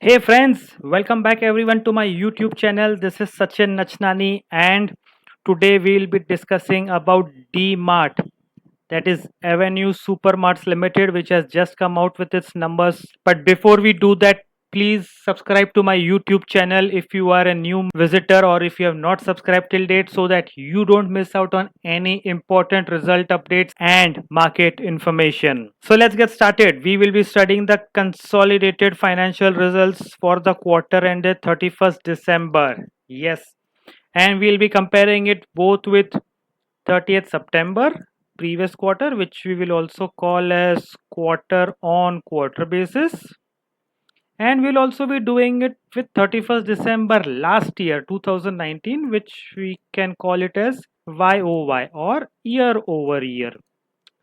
Hey friends, welcome back everyone to my YouTube channel. This is Sachin Nachnani and today we'll be discussing about D-Mart, that is Avenue Supermarts Limited, which has just come out with its numbers. But before we do that, please subscribe to my YouTube channel if you are a new visitor or if you have not subscribed till date so that you don't miss out on any important result updates and market information. So let's get started. We will be studying the consolidated financial results for the quarter ended 31st December. Yes, and we'll be comparing it both with 30th September previous quarter, which we will also call as quarter on quarter basis, and we'll also be doing it with 31st December last year 2019, which we can call it as YOY or year over year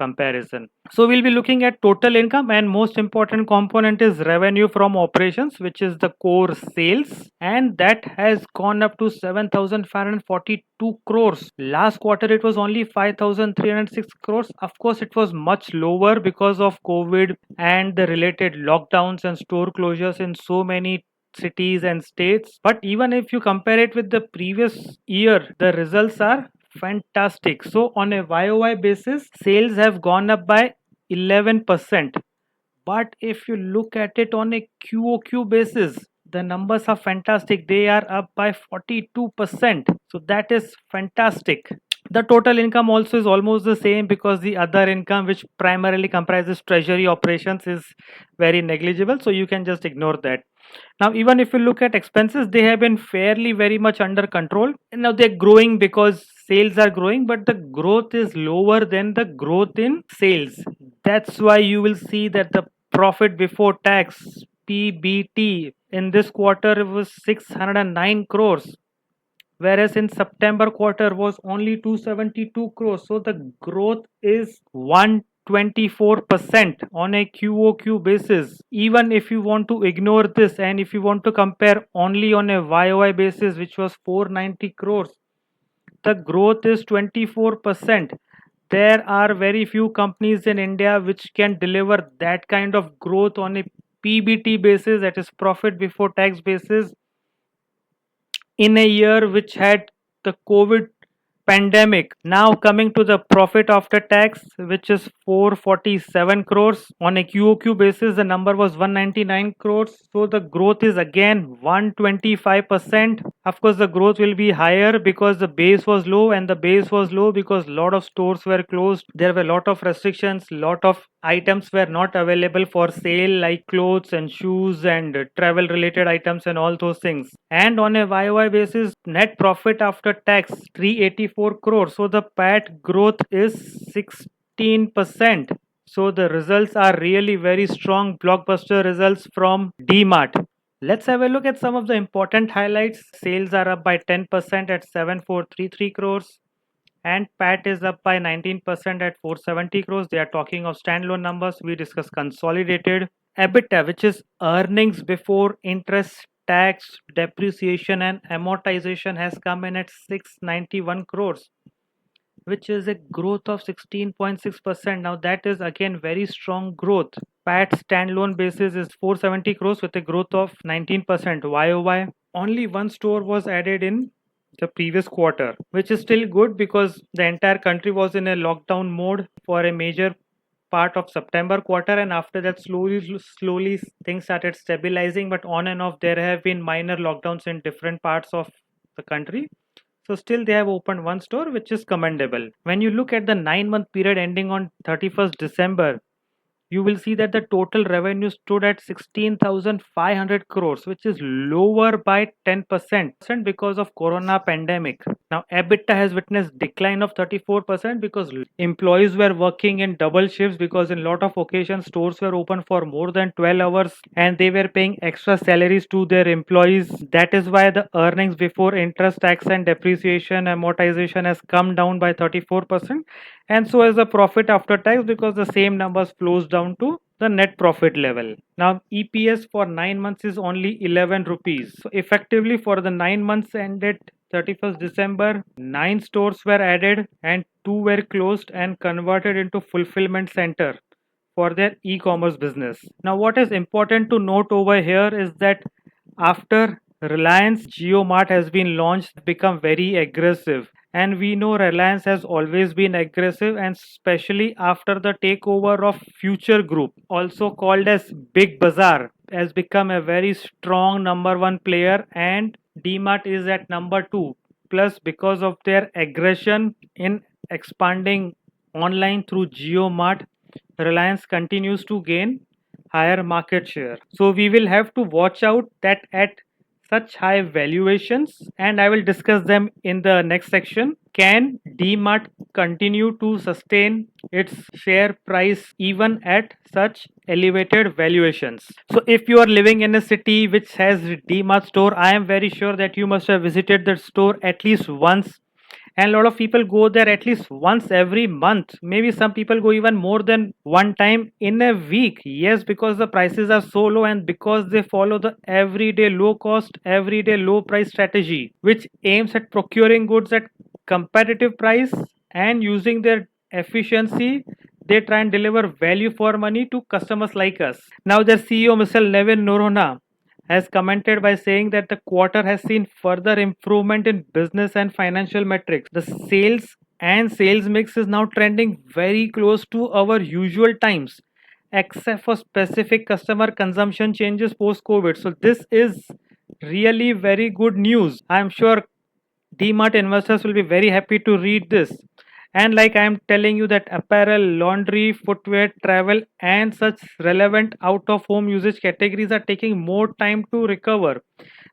comparison. So we'll be looking at total income, and most important component is revenue from operations, which is the core sales, and that has gone up to 7,542 crores. Last quarter it was only 5,306 crores. Of course it was much lower because of COVID and the related lockdowns and store closures in so many cities and states, but even if you compare it with the previous year, the results are fantastic. So on a YOY basis, sales have gone up by 11%. But if you look at it on a QOQ basis, the numbers are fantastic. They are up by 42%. So that is fantastic. The total income also is almost the same because the other income, which primarily comprises treasury operations, is very negligible. So you can just ignore that. Now, even if you look at expenses, they have been fairly very much under control. Now they're growing because sales are growing, but the growth is lower than the growth in sales. That's why you will see that the profit before tax PBT in this quarter was 609 crores, whereas in September quarter was only 272 crores. So the growth is 124% on a QOQ basis. Even if you want to ignore this and if you want to compare only on a YOY basis, which was 490 crores, the growth is 24%. There are very few companies in India which can deliver that kind of growth on a PBT basis, that is profit before tax basis, in a year which had the COVID pandemic. Now coming to the profit after tax, which is 447 crores. On a QOQ basis, the number was 199 crores. So the growth is again 125%. Of course, the growth will be higher because the base was low, and the base was low because a lot of stores were closed. There were a lot of restrictions, lot of items were not available for sale, like clothes and shoes and travel related items and all those things. And on a YOY basis, net profit after tax 384 crores. So the PAT growth is 16%. So the results are really very strong blockbuster results from DMart. Let's have a look at some of the important highlights. Sales are up by 10% at 7433 crores, and PAT is up by 19% at 470 crores. They are talking of standalone numbers. We discuss consolidated. EBITDA, which is earnings before interest, tax, depreciation, and amortization, has come in at 691 crores, which is a growth of 16.6%. Now, that is again very strong growth. PAT standalone basis is 470 crores with a growth of 19% YOY. Only one store was added in the previous quarter, which is still good because the entire country was in a lockdown mode for a major part of September quarter, and after that slowly things started stabilizing, but on and off there have been minor lockdowns in different parts of the country. So still they have opened one store, which is commendable. When you look at the 9-month period ending on 31st December, you will see that the total revenue stood at 16,500 crores, which is lower by 10% because of corona pandemic. Now EBITDA has witnessed decline of 34% because employees were working in double shifts, because in lot of occasions stores were open for more than 12 hours and they were paying extra salaries to their employees. That is why the earnings before interest, tax and depreciation amortization has come down by 34%, and so as the profit after tax, because the same numbers flows down to the net profit level. Now EPS for 9 months is only 11 rupees. So effectively for the 9 months ended 31st December, 9 stores were added and 2 were closed and converted into fulfillment center for their e-commerce business. Now, what is important to note over here is that after Reliance JioMart has been launched, become very aggressive. And we know Reliance has always been aggressive, and especially after the takeover of Future Group, also called as Big Bazaar, has become a very strong number one player, and DMart is at number two. Plus, because of their aggression in expanding online through JioMart, Reliance continues to gain higher market share. So we will have to watch out that at such high valuations, and I will discuss them in the next section. Can DMart continue to sustain its share price even at such elevated valuations? So if you are living in a city which has DMart store, I am very sure that you must have visited the store at least once, and a lot of people go there at least once every month. Maybe some people go even more than one time in a week. Yes, because the prices are so low and because they follow the everyday low cost, everyday low price strategy, which aims at procuring goods at competitive price and using their efficiency. They try and deliver value for money to customers like us. Now, their CEO, Mr. Levin Noronha, has commented by saying that the quarter has seen further improvement in business and financial metrics. The sales mix is now trending very close to our usual times, except for specific customer consumption changes post COVID. So, this is really very good news. I am sure DMart investors will be very happy to read this. And like I am telling you that apparel, laundry, footwear, travel, and such relevant out of home usage categories are taking more time to recover.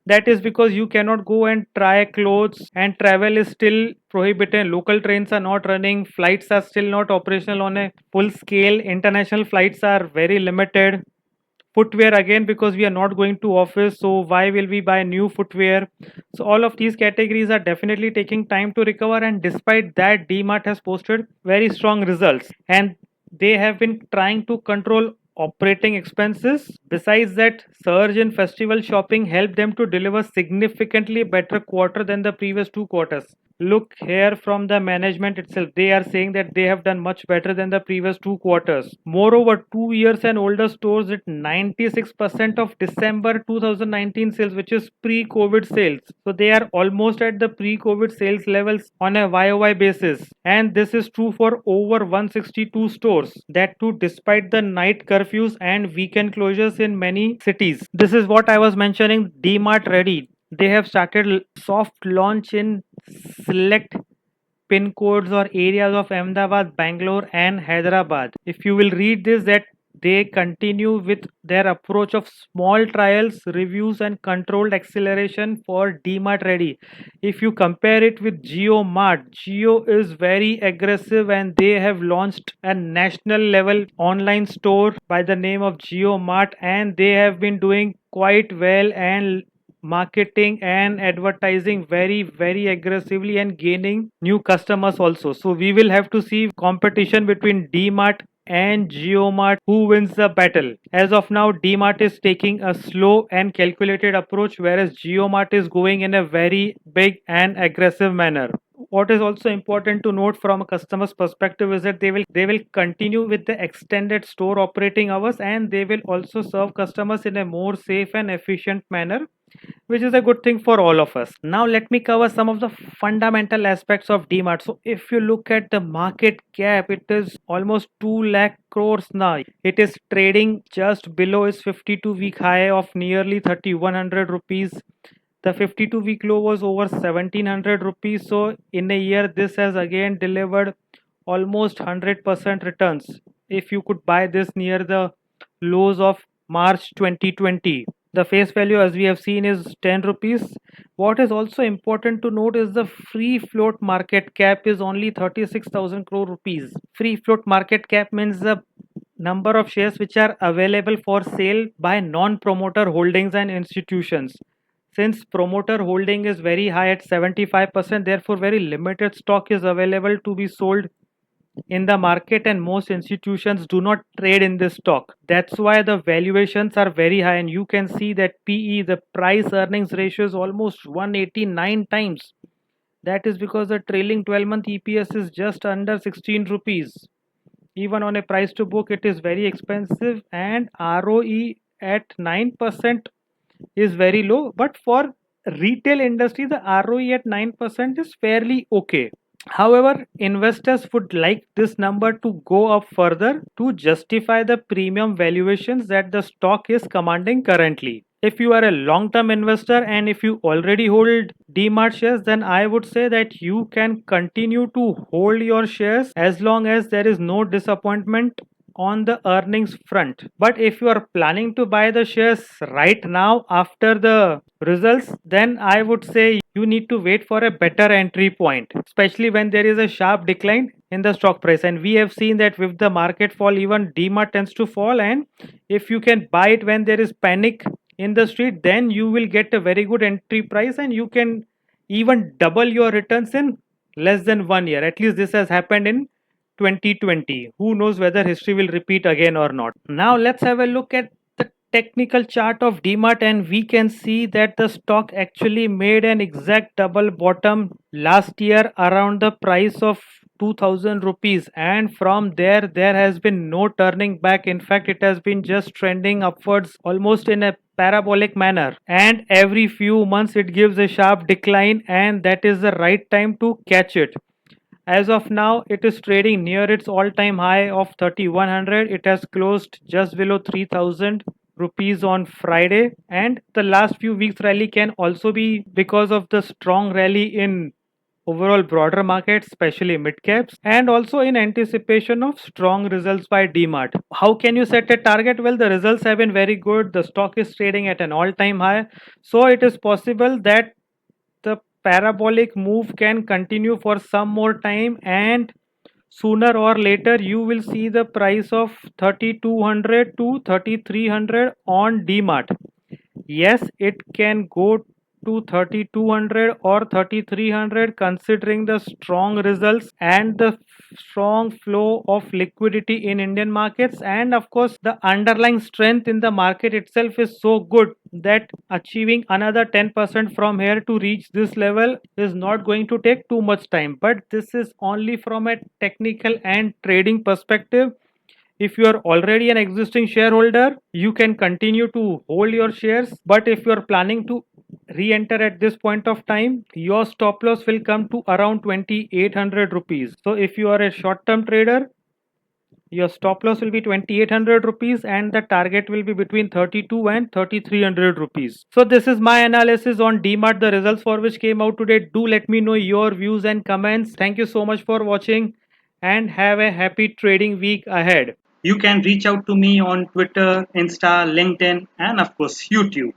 That is because you cannot go and try clothes, and travel is still prohibited. Local trains are not running, flights are still not operational on a full scale, international flights are very limited. Footwear, again, because we are not going to office, so why will we buy new footwear? So all of these categories are definitely taking time to recover, and despite that, DMart has posted very strong results, and they have been trying to control operating expenses. Besides that, surge in festival shopping helped them to deliver significantly better quarter than the previous two quarters. Look here from the management itself, they are saying that they have done much better than the previous two quarters. Moreover, 2 years and older stores at 96% of December 2019 sales, which is pre-COVID sales. So they are almost at the pre-COVID sales levels on a YOY basis. And this is true for over 162 stores. That too despite the night curfews and weekend closures in many cities. This is what I was mentioning, DMart Ready. They have started soft launch in select pin codes or areas of Ahmedabad, Bangalore, and Hyderabad. If you will read this, that they continue with their approach of small trials, reviews, and controlled acceleration for DMart Ready. If you compare it with JioMart, Jio is very aggressive and they have launched a national level online store by the name of JioMart, and they have been doing quite well and marketing and advertising very aggressively and gaining new customers also. So we will have to see competition between DMart and JioMart, who wins the battle. As of now, DMart is taking a slow and calculated approach, whereas JioMart is going in a very big and aggressive manner. What is also important to note from a customer's perspective is that they will continue with the extended store operating hours, and they will also serve customers in a more safe and efficient manner, which is a good thing for all of us. Now, let me cover some of the fundamental aspects of DMart. So, if you look at the market cap, it is almost 2 lakh crores now. It is trading just below its 52-week high of nearly 3100 rupees. The 52-week low was over 1700 rupees. So, in a year, this has again delivered almost 100% returns. If you could buy this near the lows of March 2020. The face value, as we have seen, is 10 rupees. What is also important to note is the free float market cap is only 36,000 crore rupees. Free float market cap means the number of shares which are available for sale by non-promoter holdings and institutions. Since promoter holding is very high at 75%, therefore very limited stock is available to be sold in the market, and most institutions do not trade in this stock. That's why the valuations are very high, and you can see that PE, the price earnings ratio, is almost 189 times. That is because the trailing 12-month EPS is just under 16 rupees. Even on a price to book, it is very expensive, and ROE at 9% is very low. But for retail industry, the ROE at 9% is fairly okay. However, investors would like this number to go up further to justify the premium valuations that the stock is commanding currently. If you are a long term investor and if you already hold DMart shares, then I would say that you can continue to hold your shares as long as there is no disappointment on the earnings front. But if you are planning to buy the shares right now after the results, then I would say you need to wait for a better entry point, especially when there is a sharp decline in the stock price. And we have seen that with the market fall, even DMART tends to fall. And if you can buy it when there is panic in the street, then you will get a very good entry price and you can even double your returns in less than 1 year. At least this has happened in 2020. Who knows whether history will repeat again or not. Now let's have a look at the technical chart of DMART, and we can see that the stock actually made an exact double bottom last year around the price of 2000 rupees, and from there has been no turning back. In fact, it has been just trending upwards almost in a parabolic manner, and every few months it gives a sharp decline, and that is the right time to catch it. As of now, it is trading near its all-time high of 3100. It has closed just below 3000 rupees on Friday, and the last few weeks rally can also be because of the strong rally in overall broader market, especially mid caps, and also in anticipation of strong results by DMART. How can you set a target? Well, the results have been very good. The stock is trading at an all-time high, so it is possible that the parabolic move can continue for some more time, and sooner or later you will see the price of 3200 to 3300 on DMART. Yes, it can go to 3200 or 3300 considering the strong results and the strong flow of liquidity in Indian markets, and of course the underlying strength in the market itself is so good that achieving another 10% from here to reach this level is not going to take too much time. But this is only from a technical and trading perspective. If you are already an existing shareholder, you can continue to hold your shares. But if you are planning to re-enter at this point of time, your stop loss will come to around 2800 rupees. So if you are a short-term trader, your stop loss will be 2800 rupees and the target will be between 32 and 3300 rupees. So this is my analysis on DMART, the results for which came out today. Do let me know your views and comments. Thank you so much for watching and have a happy trading week ahead. You can reach out to me on Twitter, Insta, LinkedIn, and of course, YouTube.